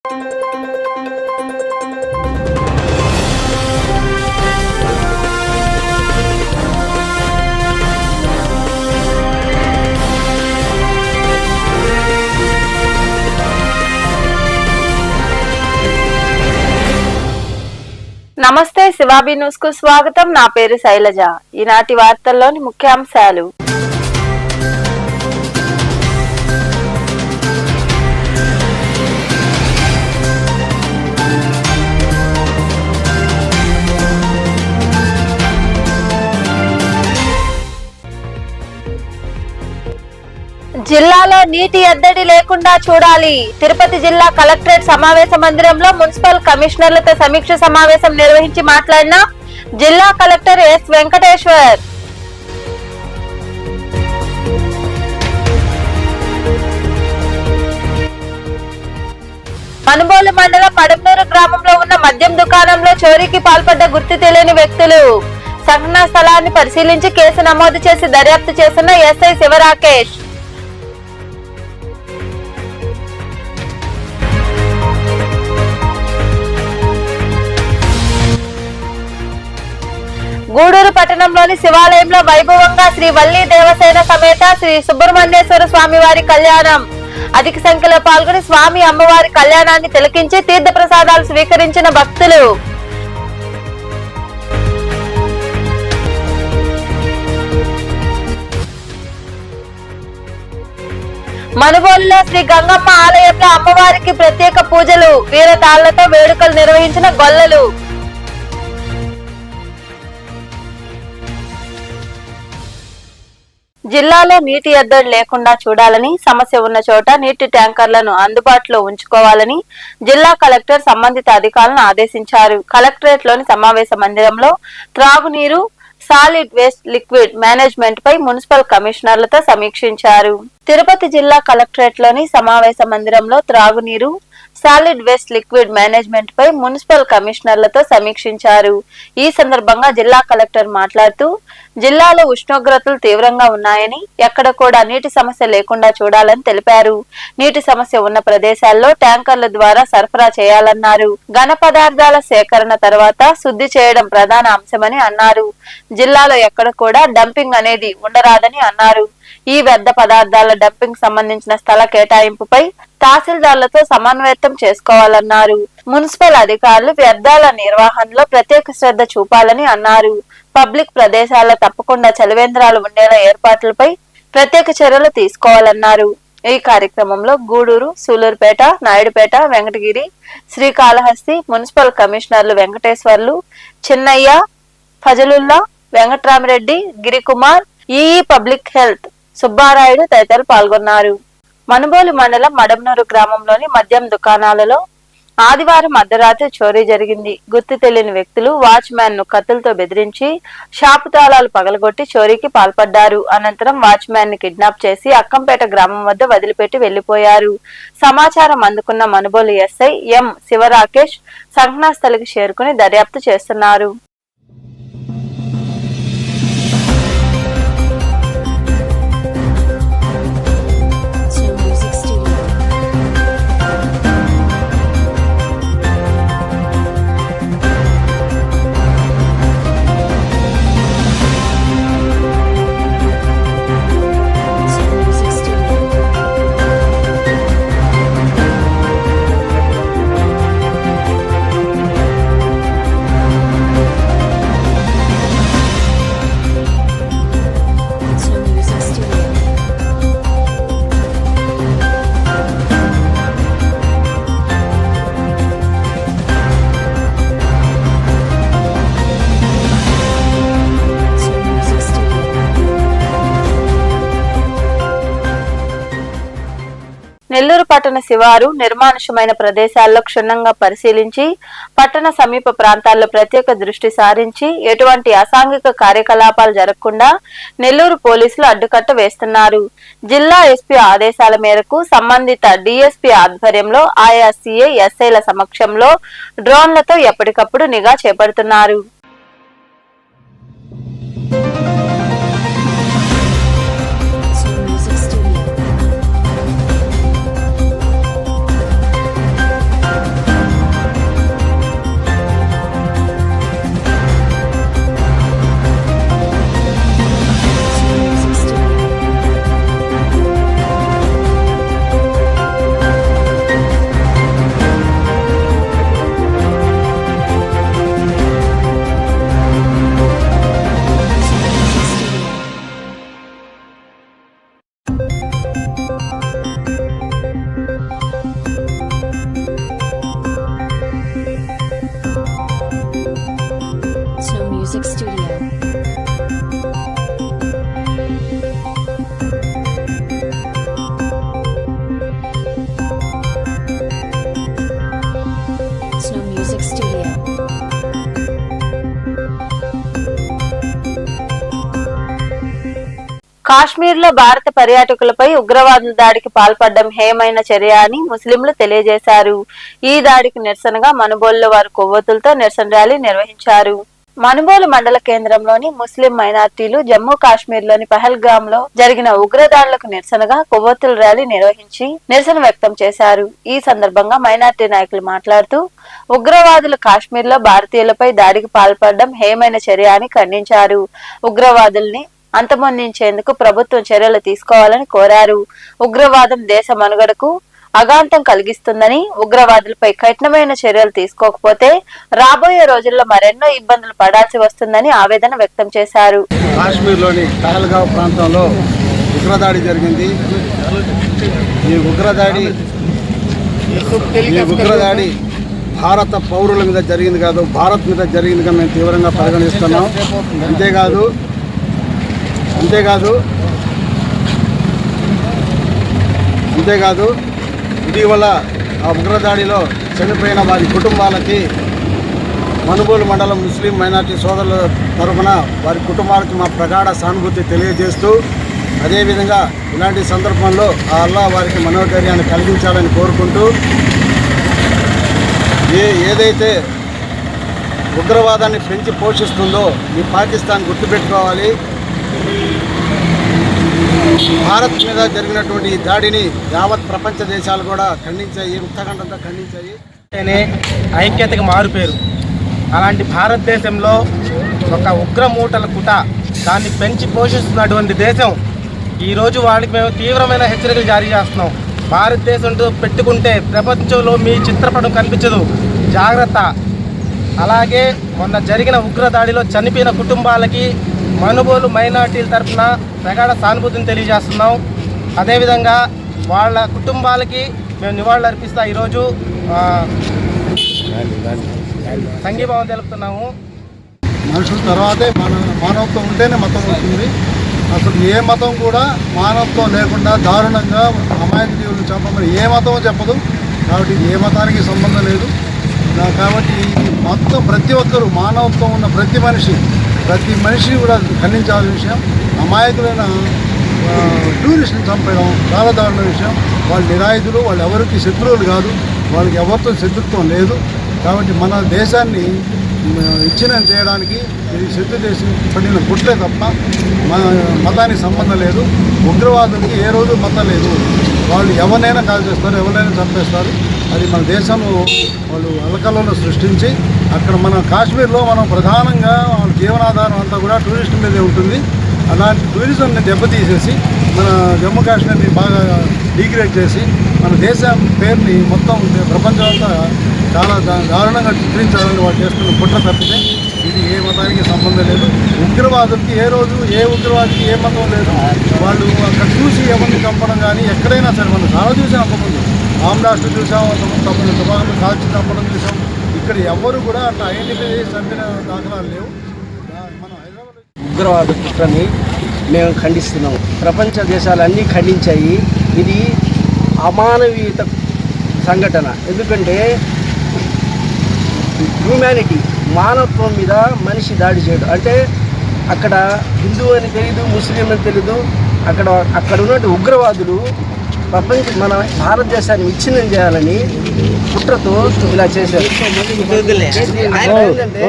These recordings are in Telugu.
నమస్తే, శివాబి న్యూస్ కు స్వాగతం. నా పేరు శైలజ. ఈనాటి వార్తల్లోని ముఖ్యాంశాలు. జిల్లాలో నీటి ఎద్దడి లేకుండా చూడాలి. తిరుపతి జిల్లా కలెక్టరేట్ సమావేశ మందిరంలో మున్సిపల్ కమిషనర్లతో సమీక్ష సమావేశం నిర్వహించి మాట్లాడిన జిల్లా కలెక్టర్ ఎస్ వెంకటేశ్వర్. మనుబోలు మండలం మడమనూరు గ్రామంలో ఉన్న మద్యం దుకాణంలో చోరీకి పాల్పడ్డ గుర్తు తెలియని వ్యక్తులు. సంఘటనా స్థలాన్ని పరిశీలించి కేసు నమోదు చేసి దర్యాప్తు చేస్తున్న ఎస్ఐ శివరాకేష్. గూడూరు పట్టణంలోని శివాలయంలో వైభవంగా శ్రీ వల్లి దేవసేన సమేత శ్రీ సుబ్రహ్మణ్యేశ్వర స్వామి వారి కళ్యాణం. అధిక సంఖ్యలో పాల్గొని స్వామి అమ్మవారి కళ్యాణాన్ని తిలకించి తీర్థ ప్రసాదాలు స్వీకరించిన భక్తులు. మనుబోలులో శ్రీ గంగమ్మ ఆలయంలో అమ్మవారికి ప్రత్యేక పూజలు, వీరతాళ్లతో వేడుకలు నిర్వహించిన గొల్లలు. జిల్లాలో నీటి ఎద్దడి లేకుండా చూడాలని, సమస్య ఉన్న చోట నీటి ట్యాంకర్లను అందుబాటులో ఉంచుకోవాలని జిల్లా కలెక్టర్ సంబంధిత అధికారులను ఆదేశించారు. కలెక్టరేట్ లోని సమావేశ మందిరంలో త్రాగునీరు, సాలిడ్ వేస్ట్ లిక్విడ్ మేనేజ్మెంట్ పై మున్సిపల్ కమిషనర్లతో సమీక్షించారు. తిరుపతి జిల్లా కలెక్టరేట్ లోని సమావేశ మందిరంలో త్రాగునీరు, సాలిడ్ వేస్ట్ లిక్విడ్ మేనేజ్మెంట్ పై మున్సిపల్ కమిషనర్లతో సమీక్షించారు. ఈ సందర్భంగా జిల్లా కలెక్టర్ మాట్లాడుతూ, జిల్లాలో ఉష్ణోగ్రతలు తీవ్రంగా ఉన్నాయని, ఎక్కడ కూడా నీటి సమస్య లేకుండా చూడాలని తెలిపారు. నీటి సమస్య ఉన్న ప్రదేశాల్లో ట్యాంకర్ల ద్వారా సరఫరా చేయాలన్నారు. ఘన పదార్థాల సేకరణ తర్వాత శుద్ధి చేయడం ప్రధాన అంశమని అన్నారు. జిల్లాలో ఎక్కడ కూడా డంపింగ్ అనేది ఉండరాదని అన్నారు. ఈ వ్యర్థ పదార్థాల డంపింగ్ సంబంధించిన స్థల కేటాయింపుపై తహసీల్దార్లతో సమన్వయం చేసుకోవాలన్నారు. మున్సిపల్ అధికారులు వ్యర్థాల నిర్వహణలో ప్రత్యేక శ్రద్ధ చూపాలని అన్నారు. పబ్లిక్ ప్రదేశాల్లో తప్పకుండా చలివేంద్రాలు ఉండేలా ఏర్పాట్లపై ప్రత్యేక చర్యలు తీసుకోవాలన్నారు. ఈ కార్యక్రమంలో గూడూరు, సూలూరుపేట, నాయుడుపేట, వెంకటగిరి, శ్రీకాళహస్తి మున్సిపల్ కమిషనర్లు Venkateswarlu, Chinnaiah, Fazalullah, Venkatramireddy, Girikumar, EE public health Subbarayudu తదితరులు పాల్గొన్నారు. మనుబోలు మండలం మడమనూరు గ్రామంలోని మద్యం దుకాణాలలో ఆదివారం అర్ధరాత్రి చోరీ జరిగింది. గుర్తు తెలియని వ్యక్తులు వాచ్మ్యాన్ ను కత్తులతో బెదిరించి షాపు తాళాలు పగలగొట్టి చోరీకి పాల్పడ్డారు. అనంతరం వాచ్మ్యాన్ ని కిడ్నాప్ చేసి అక్కంపేట గ్రామం వద్ద వదిలిపెట్టి వెళ్లిపోయారు. సమాచారం అందుకున్న మనుబోలు ఎస్ఐ ఎం శివరాకేష్ సంఘటనా స్థలికి చేరుకుని దర్యాప్తు చేస్తున్నారు. నెల్లూరు పట్టణ శివారు నిర్మానుష్యమైన ప్రదేశాల్లో క్షుణ్ణంగా పరిశీలించి పట్టణ సమీప ప్రాంతాల్లో ప్రత్యేక దృష్టి సారించి ఎటువంటి అసాంఘిక కార్యకలాపాలు జరగకుండా నెల్లూరు పోలీసులు అడ్డుకట్ట వేస్తున్నారు. జిల్లా ఎస్పీ ఆదేశాల మేరకు సంబంధిత డిఎస్పీ ఆధ్వర్యంలో ఆయా సిఐ ఎస్ఐల సమక్షంలో డ్రోన్లతో ఎప్పటికప్పుడు నిఘా చేపడుతున్నారు. Music Studio. కాశ్మీర్లో భారత పర్యాటకులపై ఉగ్రవాదుల దాడికి పాల్పడడం హేయమైన చర్య అని ముస్లింలు తెలియజేశారు. ఈ దాడికి నిరసనగా మనుబోలులో వారు కొవ్వొత్తులతో నిరసన ర్యాలీ నిర్వహించారు. మనుబోలు మండల కేంద్రంలోని ముస్లిం మైనార్టీలు జమ్మూ కాశ్మీర్లోని పహల్గామ్ లో జరిగిన ఉగ్రదాడులకు నిరసనగా కొవ్వొత్తుల ర్యాలీ నిర్వహించి నిరసన వ్యక్తం చేశారు. ఈ సందర్భంగా మైనార్టీ నాయకులు మాట్లాడుతూ ఉగ్రవాదులు కాశ్మీర్లో భారతీయులపై దాడికి పాల్పడడం హేయమైన చర్య అని ఖండించారు. ఉగ్రవాదుల్ని అంతమొందించేందుకు ప్రభుత్వం చర్యలు తీసుకోవాలని కోరారు. ఉగ్రవాదం దేశ మనుగడకు అగాంతం కలిగిస్తుందని, ఉగ్రవాదులపై కఠినమైన చర్యలు తీసుకోకపోతే రాబోయే రోజుల్లో మరెన్నో ఇబ్బందులు పడాల్సి వస్తుందని ఆవేదన వ్యక్తం చేశారు. కాశ్మీర్లోని పహల్గావ్ ప్రాంతంలో ఉగ్రదాడి జరిగింది. ఈ ఉగ్రదాడి భారత పౌరుల మీద జరిగింది కాదు, భారత్ మీద జరిగిందిగా మేము తీవ్రంగా పరిగణిస్తున్నాం. అంతేకాదు ఇటీవల ఆ ఉగ్రదాడిలో చనిపోయిన వారి కుటుంబాలకి మనుబోలు మండలం ముస్లిం మైనార్టీ సోదరుల తరఫున వారి కుటుంబాలకి మా ప్రగాఢ సానుభూతి తెలియజేస్తూ, అదేవిధంగా ఇలాంటి సందర్భంలో ఆ అల్లా వారికి మనోధైర్యాన్ని కలిగించాలని కోరుకుంటూ, ఏదైతే ఉగ్రవాదాన్ని పెంచి పోషిస్తుందో ఈ పాకిస్తాన్ గుర్తుపెట్టుకోవాలి. భారత్ మీద జరిగినటువంటి ఈ దాడిని యావత్ ప్రపంచ దేశాలు కూడా ఖండించాయి, ముక్తఖండంతో ఖండించాయి. ఐక్యతకు మారుపేరు. అలాంటి భారతదేశంలో ఒక ఉగ్రమూటల కుట దాన్ని పెంచి పోషిస్తున్నటువంటి దేశం ఈరోజు వాళ్ళకి మేము తీవ్రమైన హెచ్చరికలు జారీ చేస్తున్నాం. భారతదేశంతో పెట్టుకుంటే ప్రపంచంలో మీ చిత్రపటం కనిపించదు, జాగ్రత్త. అలాగే మొన్న జరిగిన ఉగ్రదాడిలో చనిపోయిన కుటుంబాలకి మనుబోలు మైనార్టీల తరఫున ప్రగాఢ సానుభూతిని తెలియజేస్తున్నాం. అదేవిధంగా వాళ్ళ కుటుంబాలకి మేము నివాళులు అర్పిస్తా ఈరోజు సంఘీభావం తెలుపుతున్నాము. మనుషుల తర్వాతే మానవత్వం ఉంటేనే మతం వస్తుంది. అసలు ఏ మతం కూడా మానవత్వం లేకుండా దారుణంగా అమాయక జీవులను చంపమని ఏ మతం చెప్పదు. కాబట్టి ఏ మతానికి సంబంధం లేదు. కాబట్టి మొత్తం ప్రతి ఒక్కరూ మానవత్వం ఉన్న ప్రతి మనిషి కూడా ఖండించాల్సిన విషయం. అమాయకులైన టూరిస్టుని చంపడం చాలా దారుణ విషయం. వాళ్ళు నిరాయుధులు, వాళ్ళు ఎవరికి శత్రువులు కాదు, వాళ్ళకి ఎవరితో శత్రుత్వం లేదు. కాబట్టి మన దేశాన్ని ఇచ్చిన చేయడానికి ఇది శత్రు దేశం పడిన గుట్లే తప్ప మన మతానికి సంబంధం లేదు. ఉగ్రవాదులకి ఏ రోజు మతం లేదు. వాళ్ళు ఎవరినైనా కాల్ చేస్తారు, ఎవరినైనా చంపేస్తారు. అది మన దేశంలో వాళ్ళు అలకలను సృష్టించి అక్కడ మన కాశ్మీర్లో మనం ప్రధానంగా వాళ్ళ జీవనాధారం అంతా కూడా టూరిస్ట్ మీదే ఉంటుంది. అలాంటి టూరిజంని దెబ్బతీసేసి మన జమ్మూ కాశ్మీర్ని బాగా డిగ్రేడ్ చేసి మన దేశం పేరుని మొత్తం ప్రపంచం అంతా చాలా దారుణంగా చిత్రించాలని వాళ్ళు చేస్తున్న కుట్ర తప్పితే ఇది ఏ మతానికి సంబంధం లేదు. ఉగ్రవాదులకి ఏ రోజు ఏ ఉగ్రవాదికి ఏ మతం లేదు. వాళ్ళు అక్కడ చూసి ఎవరిని చంపడం కానీ ఎక్కడైనా సరే మనం చాలా చూసాం. అంతకుముందు ఆమ్లాస్టు చూసాం, అంతకుముందు తుపాకులు కాల్చి చంపడం చూసాం. ఇక్కడ ఎవరు కూడా అట్లా ఐడెంటిఫై చేసి చంపిన దాఖలాలు లేవు. మన హైదరాబాద్ ఉగ్రవాద కుట్రని మేము ఖండిస్తున్నాం. ప్రపంచ దేశాలన్నీ ఖండించాయి. ఇది అమానవీయత సంఘటన. ఎందుకంటే హ్యూమానిటీ, మానవత్వం మీద మనిషి దాడి చేయడం అంటే అక్కడ హిందూ అని తెలీదు, ముస్లిం అని తెలీదు. అక్కడ ఉన్నటువంటి ఉగ్రవాదులు మన భారతదేశాన్ని విచ్ఛిన్నం చేయాలని కుట్రతో ఇలా చేశారు. ఏంటంటే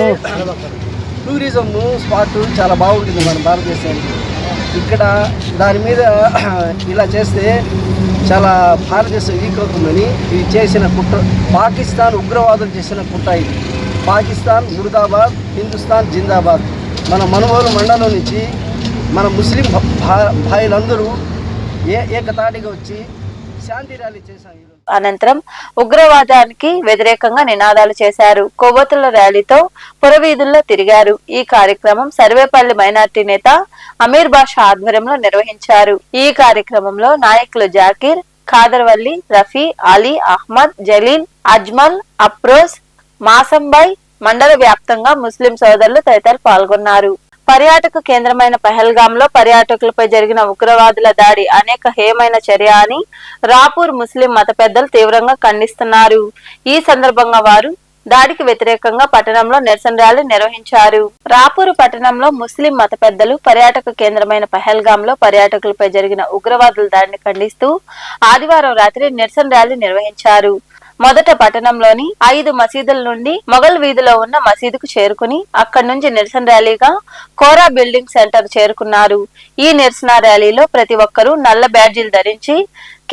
టూరిజం స్పాట్ చాలా బాగుంటుంది మన భారతదేశానికి. ఇక్కడ దాని మీద ఇలా చేస్తే చాలా భారతదేశం వీక్ అవుతుందని ఇది చేసిన కుట్ర. పాకిస్తాన్ ఉగ్రవాదులు చేసిన కుట్ర ఇది. పాకిస్తాన్ ముర్దాబాద్, హిందుస్థాన్ జిందాబాద్. మన మనుబోలు మండలం నుంచి మన ముస్లిం భాయిలందరూ ఏకతాటిగా వచ్చి శాంతి ర్యాలీ చేశారు. అనంతరం ఉగ్రవాదానికి వ్యతిరేకంగా నినాదాలు చేశారు. కొవ్వొత్తుల ర్యాలీతో పురవీధుల్లో తిరిగారు. ఈ కార్యక్రమం సర్వేపల్లి మైనార్టీ నేత అమీర్ బాషా ఆధ్వర్యంలో నిర్వహించారు. ఈ కార్యక్రమంలో నాయకులు జాకీర్, ఖాదర్వల్లి, రఫీ, అలీ, అహ్మద్, జలీల్, అజ్మల్, అప్రోజ్, మాసంబాయ్, మండల వ్యాప్తంగా ముస్లిం సోదరులు తదితరులు పాల్గొన్నారు. పర్యాటక కేంద్రమైన పహల్గామ్ లో పర్యాటకులపై జరిగిన ఉగ్రవాదుల దాడి అనేక హేయమైన చర్య అని రాపూర్ ముస్లిం మత పెద్దలు తీవ్రంగా ఖండిస్తున్నారు. ఈ సందర్భంగా వారు దాడికి వ్యతిరేకంగా పట్టణంలో నిరసన ర్యాలీ నిర్వహించారు. రాపూరు పట్టణంలో ముస్లిం మత పెద్దలు పర్యాటక కేంద్రమైన పహల్గాంలో పర్యాటకులపై జరిగిన ఉగ్రవాదుల దాడిని ఖండిస్తూ ఆదివారం రాత్రి నిరసన ర్యాలీ నిర్వహించారు. మొదట పట్టణంలోని 5 మసీదుల నుండి మొగల్ వీధిలో ఉన్న మసీదుకు చేరుకుని అక్కడి నుంచి నిరసన ర్యాలీగా కోరా బిల్డింగ్ సెంటర్ చేరుకున్నారు. ఈ నిరసన ర్యాలీలో ప్రతి ఒక్కరూ నల్ల బ్యాడ్జీలు ధరించి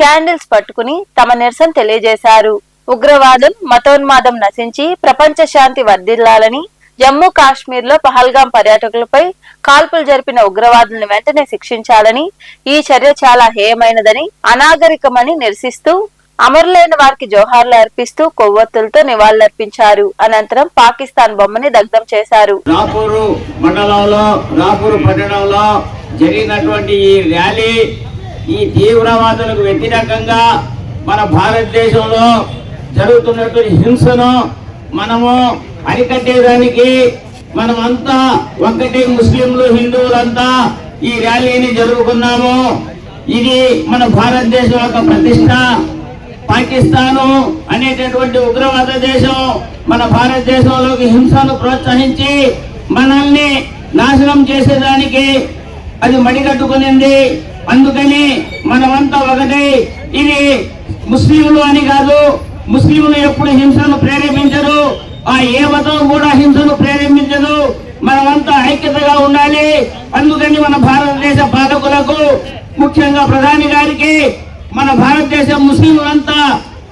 క్యాండిల్స్ పట్టుకుని తమ నిరసన తెలియజేశారు. ఉగ్రవాదం, మతోన్మాదం నశించి ప్రపంచ శాంతి వర్ధిల్లాలని, జమ్మూ కాశ్మీర్ లో పహల్గాం పర్యాటకులపై కాల్పులు జరిపిన ఉగ్రవాదులను వెంటనే శిక్షించాలని, ఈ చర్య చాలా హేయమైనదని, అనాగరికమని నిరసిస్తూ అమరులైన వారికి జోహార్లు అర్పిస్తూ కొవ్వొత్తులతో నివాళులర్పించారు. అనంతరం పాకిస్తాన్ బొమ్మని దగ్ధం చేశారు. రాపూరు మండలంలో రాపూరు పట్టణంలో జరిగినటువంటి ఈ ర్యాలీ ఈ తీవ్రవాదులకు వ్యతిరేకంగా మన భారతదేశంలో జరుగుతున్నటువంటి హింసను మనము అరికట్టేదానికి మనమంతా ఒకటి ముస్లింలు హిందువులంతా ఈ ర్యాలీని జరుపుకున్నాము. ఇది మన భారతదేశం యొక్క ప్రతిష్ట. పాకిస్తాను అనేటటువంటి ఉగ్రవాద దేశం మన భారతదేశంలోకి హింసను ప్రోత్సహించి మనల్ని నాశనం చేసేదానికి అది మడిగట్టుకునింది. అందుకని మనమంతా ఒకటి. ఇది ముస్లింలు అని కాదు, ముస్లింలు ఎప్పుడు హింసను ప్రేరేపించరు, ఏ మతం కూడా హింసను ప్రేరేపించదు. మనమంతా ఐక్యతగా ఉండాలి. అందుకని మన భారతదేశ పాలకులకు, ముఖ్యంగా ప్రధాని గారికి, మన భారతదేశ ముస్లింలంతా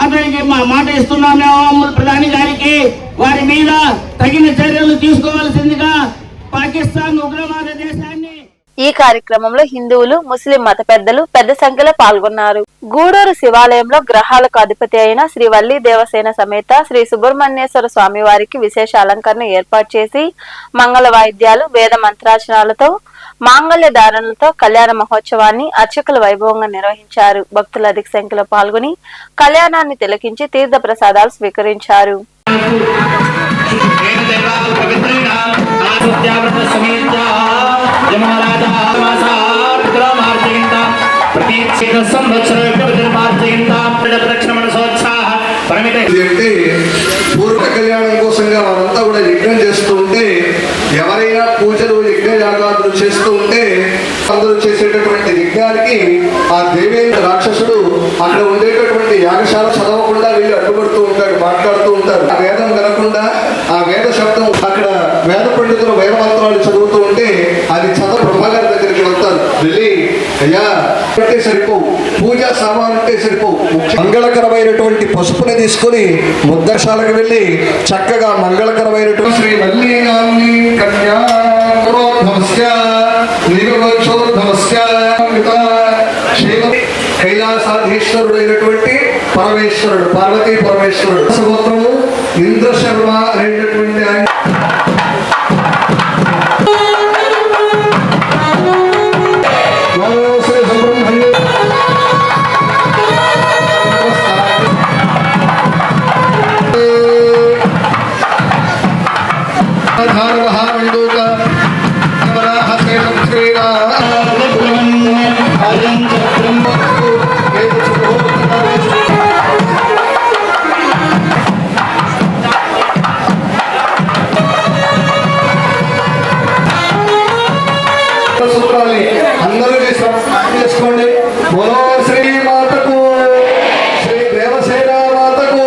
అతనికి మాట ఇస్తున్నాము ప్రధాని గారికి, వారి మీద తగిన చర్యలు తీసుకోవాల్సిందిగా పాకిస్తాన్ ఉగ్రవాద దేశాన్ని. ఈ కార్యక్రమంలో హిందువులు, ముస్లిం మత పెద్దలు పెద్ద సంఖ్యలో పాల్గొన్నారు. గూడూరు శివాలయంలో గ్రహాలకు అధిపతి అయిన శ్రీ వల్లి దేవసేన సమేత శ్రీ సుబ్రహ్మణ్యేశ్వర స్వామి వారికి విశేష అలంకరణ ఏర్పాటు చేసి మంగళ వాయిద్యాలు, వేద మంత్రాచనాలతో, మాంగళ్య ధారణలతో కళ్యాణ మహోత్సవాన్ని అర్చకుల వైభవంగా నిర్వహించారు. భక్తులు అధిక సంఖ్యలో పాల్గొని కళ్యాణాన్ని తిలకించి తీర్థ ప్రసాదాలు స్వీకరించారు. పూర్వ కళ్యాణం కోసంగా వారంతా కూడా యజ్ఞం చేస్తూ ఉంటే, ఎవరైనా పూజలు యజ్ఞయాగాదులు చేస్తూ ఉంటే అందరూ చేసేటటువంటి యజ్ఞానికి ఆ దేవేంద్ర రాక్షసుడు అక్కడ ఉండేటటువంటి యాగశాల చదవకుండా వీళ్ళు అడ్డుపడుతూ ఉంటాడు, మాట్లాడుతూ ఉంటారు. ఆ వేదం వినకుండా ఆ వేద శబ్దం అక్కడ వేద పండితులు వేద మంత్రాలు చదువుతూ ఉంటే అది చదవ బ్రహ్మగారి దగ్గరికి వెళ్తారు. వెళ్ళి అయ్యా అంటే సరిపోవు, పూజా సామాన్ అంటే సరిపోవు, మంగళకరమైనటువంటి పసుపుని తీసుకుని ముద్దశాలకు వెళ్ళి చక్కగా మంగళకరమైనటువంటి శ్రీ వల్లీనాంని కన్యా కైలాసాధీశ్వరుడైనటువంటి పరమేశ్వరుడు, పార్వతీ పరమేశ్వరుడు సముద్రము ఇంద్రశర్మ అనేటటువంటి ఆయన అందరూ చేసుకోండి. బోలో శ్రీ మాతకు, శ్రీ దేవసేన మాతకు.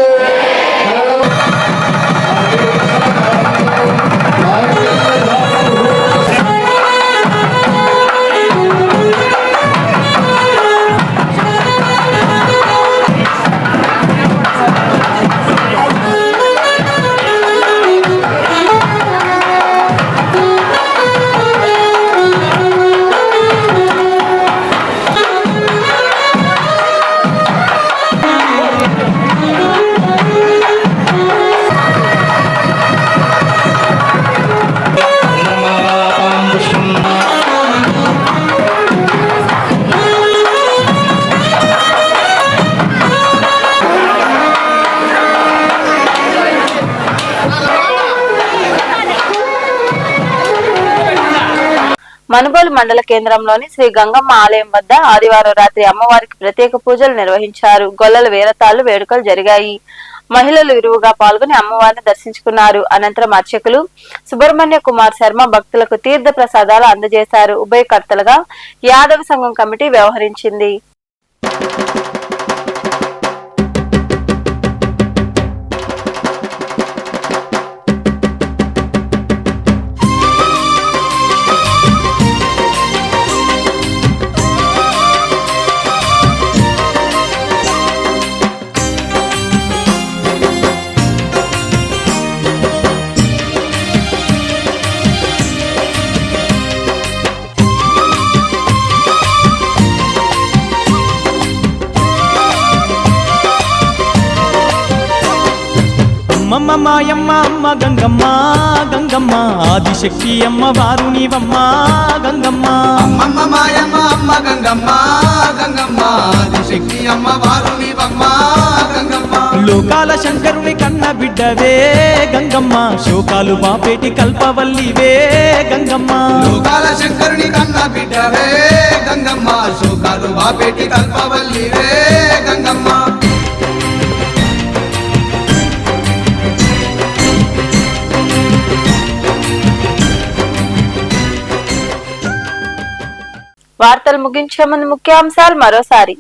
మనుబోలు మండల కేంద్రంలోని శ్రీ గంగమ్మ ఆలయం వద్ద ఆదివారం రాత్రి అమ్మవారికి ప్రత్యేక పూజలు నిర్వహించారు. గొల్లల వీరతాళ్లు వేడుకలు జరిగాయి. మహిళలు విరివిగా పాల్గొని అమ్మవారిని దర్శించుకున్నారు. అనంతరం అర్చకులు సుబ్రహ్మణ్య కుమార్ శర్మ భక్తులకు తీర్థ ప్రసాదాలు అందజేశారు. ఉభయకర్తలుగా యాదవ సంఘం కమిటీ వ్యవహరించింది. అమ్మమ్మ మాయమ్మ అమ్మ గంగమ్మ గంగమ్మ ఆదిశక్తి అమ్మ వారు నీవమ్మ గంగమ్మ. అమ్మమ్మ మాయమ్మ అమ్మ గంగమ్మ గంగమ్మ ఆదిశక్తి అమ్మ వారు నీవమ్మ గంగమ్మ. లోకాల శంకరుని కన్న బిడ్డవే గంగమ్మ, శోకాలు బాపేటి కల్పవల్లివే గంగమ్మ. లోకాల శంకరుని కన్న బిడ్డవే గంగమ్మ, శోకాలు బాపేటి కల్పవల్లివే గంగమ్మ. వార్తలు ముగించే ముందు ముఖ్యాంశాలు మరోసారి.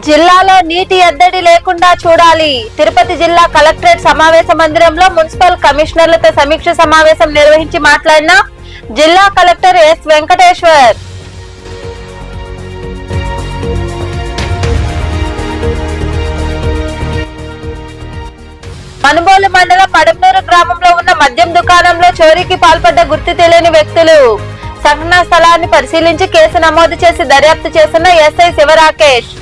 జిల్లాలో నీటి ఎద్దడి లేకుండా చూడాలి. తిరుపతి జిల్లా కలెక్టరేట్ సమావేశ మందిరంలో మున్సిపల్ కమిషనర్లతో సమీక్ష సమావేశం నిర్వహించి మాట్లాడిన జిల్లా కలెక్టర్ ఎస్ వెంకటేశ్వర్. మనుబోలు మండలం మడమనూరు గ్రామంలో ఉన్న మద్యం దుకాణంలో చోరీకి పాల్పడ్డ గుర్తు తెలియని వ్యక్తులు. సంఘటనా స్థలాన్ని పరిశీలించి కేసు నమోదు చేసి దర్యాప్తు చేస్తున్న ఎస్ఐ శివరాకేష్.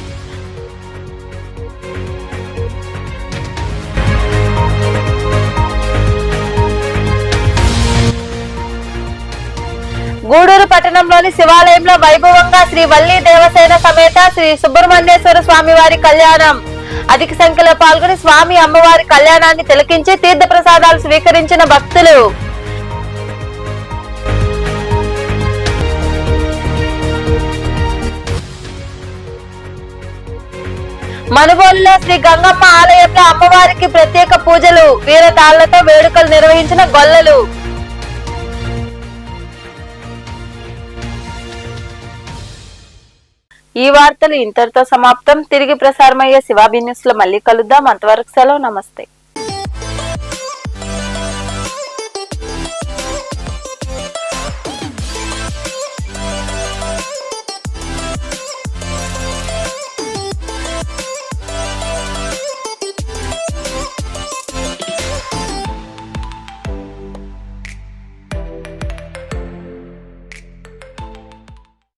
గూడూరు పట్టణంలోని శివాలయంలో వైభవంగా శ్రీ వల్లి దేవసేన సమేత శ్రీ సుబ్రహ్మణ్యేశ్వర స్వామి వారి కళ్యాణం. అధిక సంఖ్యలో పాల్గొని స్వామి అమ్మవారి కళ్యాణాన్ని తిలకించి తీర్థ ప్రసాదాలు స్వీకరించిన భక్తులు. మనుబోలులో శ్రీ గంగమ్మ ఆలయంలో అమ్మవారికి ప్రత్యేక పూజలు, వీరతాళ్లతో వేడుకలు నిర్వహించిన గొల్లలు. ఈ వార్తలు ఇంతటితో సమాప్తం. తిరిగి ప్రసారమయ్యే శివాబీ న్యూస్ లో మళ్ళీ కలుద్దాం. అంతవరకు సెలవు. నమస్తే.